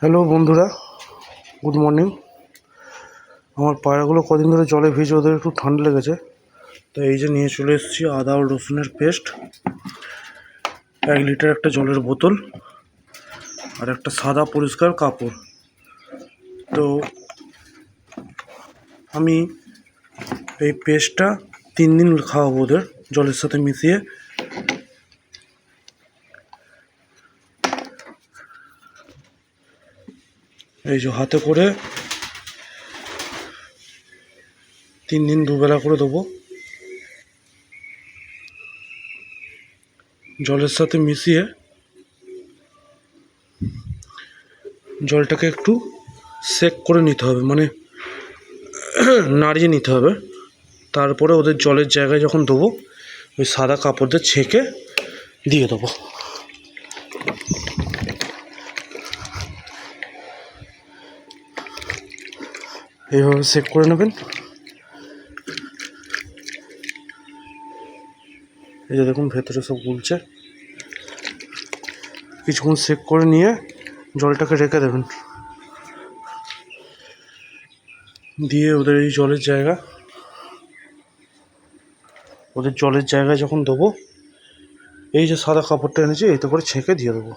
Hello বন্ধুরা, good morning. আমার পায়রাগুলো কদিন ধরে জলে ভিজে ওদের একটু ঠান্ডা লেগেছে, তো এই যে নিয়ে চলে এসেছি আদা ও রসুনের পেস্ট, 1 লিটার একটা জলের বোতল আর একটা সাদা পরিষ্কার কাপড়। তো আমি এই পেস্টটা 3 দিন খাওয়াবো ওদের জলের সাথে মিশিয়ে। এই যে হাতে করে 3 দিন দুবেলা করে দেবো, জলের সাথে মিশিয়ে জলটাকে একটু সেক করে নিতে হবে, মানে নাড়িয়ে নিতে হবে। তারপরে ওদের জলের জায়গায় যখন দেবো ওই সাদা কাপড় দিয়ে ছেঁকে দিয়ে দেবো। এইভাবে সেক করে নেবেন। এই যে দেখুন ভেতরে সব গুলছে। কিছুক্ষণ সেক করে নিয়ে জলটাকে রেখে দেবেন, দিয়ে ওদের এই জলের জায়গায় যখন দেবো এই যে সাদা কাপড়টা এনেছি এইটা করে ছেঁকে দিয়ে দেবো।